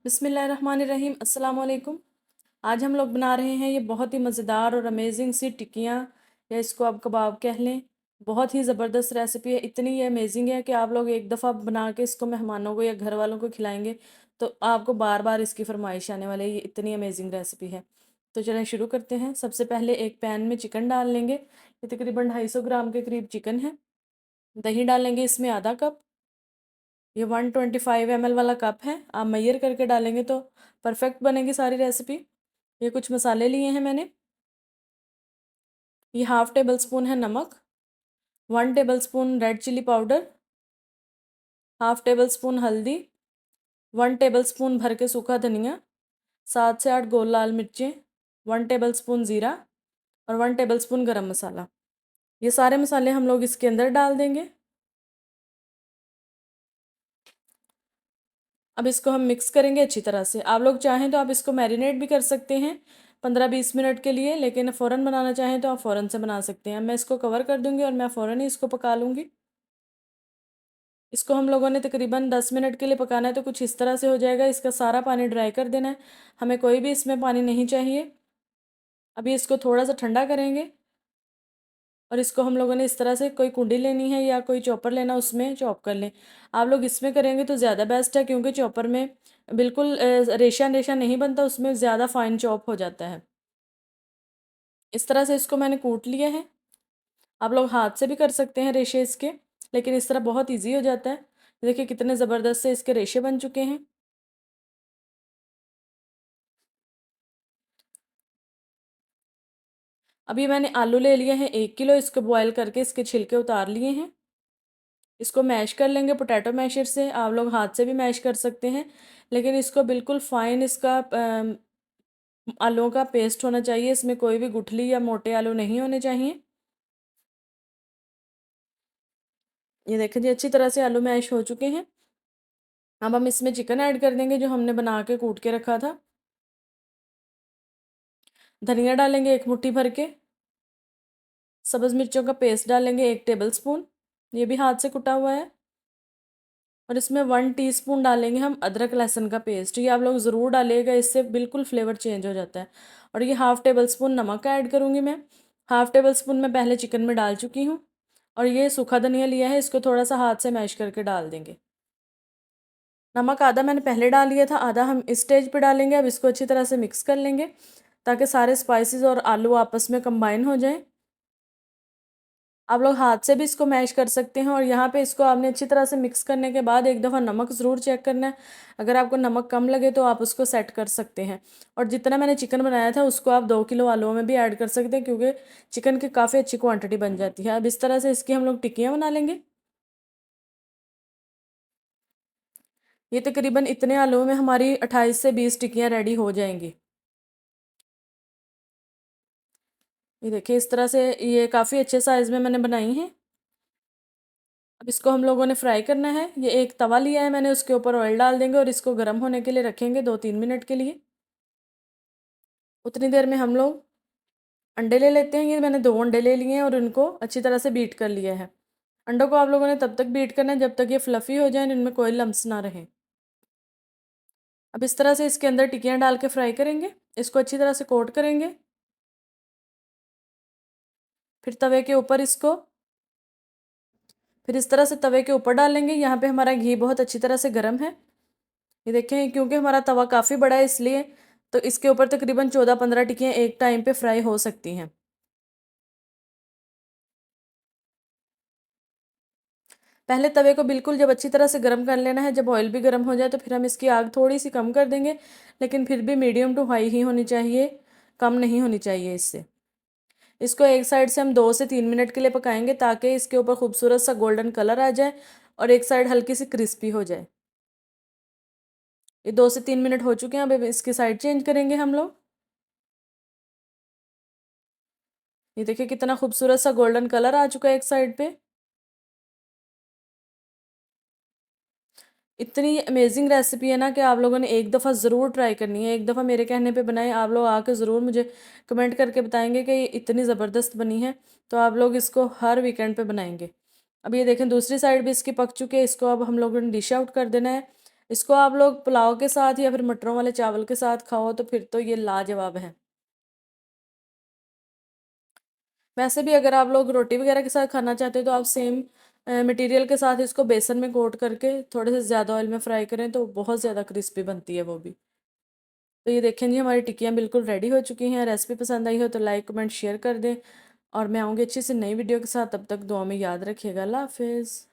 बिस्मिल्लाहिर्रहमानिर्रहीम अस्सलाम वालेकुम। आज हम लोग बना रहे हैं ये बहुत ही मज़ेदार और अमेजिंग सी टिक्कियाँ, या इसको आप कबाब कह लें। बहुत ही ज़बरदस्त रेसिपी है, इतनी ये अमेजिंग है कि आप लोग एक दफ़ा बना के इसको मेहमानों को या घर वालों को खिलाएंगे तो आपको बार बार इसकी फरमाइश आने वाली है। ये इतनी अमेजिंग रेसिपी है। तो चलें शुरू करते हैं। सबसे पहले एक पैन में चिकन डाल लेंगे। ये तकरीबन 250 ग्राम के करीब चिकन है। दही डालेंगे इसमें आधा कप। ये 125 ml वाला कप है, आप मैयर करके डालेंगे तो परफेक्ट बनेगी सारी रेसिपी। ये कुछ मसाले लिए हैं मैंने। ये हाफ़ टेबल स्पून है नमक, 1 table spoon red chilli powder, half table spoon हल्दी, 1 टेबल स्पून भर के सूखा धनिया, 7 से 8 गोल लाल मिर्चें, 1 टेबल स्पून ज़ीरा और 1 टेबल स्पून गरम मसाला। ये सारे मसाले हम लोग इसके अंदर डाल देंगे। अब इसको हम मिक्स करेंगे अच्छी तरह से। आप लोग चाहें तो आप इसको मैरिनेट भी कर सकते हैं 15-20 मिनट के लिए, लेकिन फ़ौरन बनाना चाहें तो आप फ़ौरन से बना सकते हैं। मैं इसको कवर कर दूंगी और मैं फ़ौरन ही इसको पका लूँगी। इसको हम लोगों ने तकरीबन 10 मिनट के लिए पकाना है, तो कुछ इस तरह से हो जाएगा। इसका सारा पानी ड्राई कर देना है, हमें कोई भी इसमें पानी नहीं चाहिए। अभी इसको थोड़ा सा ठंडा करेंगे और इसको हम लोगों ने इस तरह से, कोई कुंडी लेनी है या कोई चॉपर लेना, उसमें चॉप कर लें। आप लोग इसमें करेंगे तो ज़्यादा बेस्ट है, क्योंकि चॉपर में बिल्कुल रेशा रेशा नहीं बनता, उसमें ज़्यादा फाइन चॉप हो जाता है। इस तरह से इसको मैंने कूट लिया है। आप लोग हाथ से भी कर सकते हैं रेशे इसके, लेकिन इस तरह बहुत ईजी हो जाता है। देखिए कितने ज़बरदस्त से इसके रेशे बन चुके हैं। अभी मैंने आलू ले लिए हैं 1 किलो, इसको बॉयल करके इसके छिलके उतार लिए हैं। इसको मैश कर लेंगे पोटैटो मैशर से, आप लोग हाथ से भी मैश कर सकते हैं, लेकिन इसको बिल्कुल फाइन इसका आलूओं का पेस्ट होना चाहिए। इसमें कोई भी गुठली या मोटे आलू नहीं होने चाहिए। ये देखें जी, अच्छी तरह से आलू मैश हो चुके हैं। अब हम इसमें चिकन ऐड कर देंगे जो हमने बना के कूट के रखा था। धनिया डालेंगे 1 मुट्ठी भर के। सब्ज़ मिर्चों का पेस्ट डालेंगे 1 टेबल स्पून, ये भी हाथ से कुटा हुआ है। और इसमें 1 टीस्पून डालेंगे हम अदरक लहसुन का पेस्ट। ये आप लोग ज़रूर डालिएगा, इससे बिल्कुल फ्लेवर चेंज हो जाता है। और ये हाफ़ टेबल स्पून नमक ऐड करूँगी मैं। हाफ़ टेबल स्पून मैं पहले चिकन में डाल चुकी हूँ। और ये सूखा धनिया लिया है, इसको थोड़ा सा हाथ से मैश करके डाल देंगे। नमक आधा मैंने पहले डाल लिया था, आधा हम इस स्टेज पे डालेंगे। अब इसको अच्छी तरह से मिक्स कर लेंगे ताकि सारे स्पाइसेस और आलू आपस में कंबाइन हो जाएं। आप लोग हाथ से भी इसको मैश कर सकते हैं। और यहाँ पे इसको आपने अच्छी तरह से मिक्स करने के बाद एक दफ़ा नमक ज़रूर चेक करना है। अगर आपको नमक कम लगे तो आप उसको सेट कर सकते हैं। और जितना मैंने चिकन बनाया था उसको आप 2 किलो आलूओं में भी ऐड कर सकते हैं, क्योंकि चिकन की काफ़ी अच्छी क्वांटिटी बन जाती है। अब इस तरह से इसकी हम लोग टिक्कियाँ बना लेंगे। ये तकरीबन इतने आलूओं में हमारी 28 से 20 टिक्कियाँ रेडी हो जाएंगी। ये देखिए इस तरह से ये काफ़ी अच्छे साइज़ में मैंने बनाई हैं। अब इसको हम लोगों ने फ्राई करना है। ये एक तवा लिया है मैंने, उसके ऊपर ऑयल डाल देंगे और इसको गर्म होने के लिए रखेंगे 2-3 मिनट के लिए। उतनी देर में हम लोग अंडे ले लेते हैं। ये मैंने 2 अंडे ले लिए हैं और इनको अच्छी तरह से बीट कर लिया है। अंडों को आप लोगों ने तब तक बीट करना है जब तक ये फ्लफ़ी हो जाए, इनमें कोई लम्स ना रहे। अब इस तरह से इसके अंदर टिक्कियाँ डाल के फ्राई करेंगे। इसको अच्छी तरह से कोट करेंगे। फिर तवे के ऊपर इसको, फिर इस तरह से तवे के ऊपर डालेंगे। यहाँ पे हमारा घी बहुत अच्छी तरह से गर्म है। ये देखें, क्योंकि हमारा तवा काफ़ी बड़ा है इसलिए तो इसके ऊपर तकरीबन 14-15 टिक्कियाँ एक टाइम पे फ्राई हो सकती हैं। पहले तवे को बिल्कुल जब अच्छी तरह से गर्म कर लेना है। जब ऑयल भी गर्म हो जाए तो फिर हम इसकी आग थोड़ी सी कम कर देंगे, लेकिन फिर भी मीडियम टू हाई ही होनी चाहिए, कम नहीं होनी चाहिए इससे। इसको एक साइड से हम 2 से 3 मिनट के लिए पकाएंगे ताकि इसके ऊपर खूबसूरत सा गोल्डन कलर आ जाए और एक साइड हल्की सी क्रिस्पी हो जाए। ये 2 से 3 मिनट हो चुके हैं। अब इसकी साइड चेंज करेंगे हम लोग। ये देखिए कितना खूबसूरत सा गोल्डन कलर आ चुका है एक साइड पे। इतनी अमेजिंग रेसिपी है ना कि आप लोगों ने एक दफ़ा ज़रूर ट्राई करनी है। एक दफ़ा मेरे कहने पे बनाएं। आप लोग आके ज़रूर मुझे कमेंट करके बताएंगे कि ये इतनी ज़बरदस्त बनी है। तो आप लोग इसको हर वीकेंड पे बनाएंगे। अब ये देखें दूसरी साइड भी इसकी पक चुकी है। इसको अब हम लोगों ने डिश आउट कर देना है। इसको आप लोग पुलाव के साथ या फिर मटरों वाले चावल के साथ खाओ तो फिर तो ये लाजवाब है। वैसे भी अगर आप लोग रोटी वगैरह के साथ खाना चाहते हो तो आप सेम मटेरियल के साथ इसको बेसन में कोट करके थोड़े से ज़्यादा ऑयल में फ्राई करें तो बहुत ज़्यादा क्रिस्पी बनती है वो भी। तो ये देखें जी, हमारी टिक्कियाँ बिल्कुल रेडी हो चुकी हैं। रेसिपी पसंद आई हो तो लाइक कमेंट शेयर कर दें, और मैं आऊँगी अच्छी सी नई वीडियो के साथ। तब तक दुआ में याद रखिएगा। अल्लाह हाफिज़।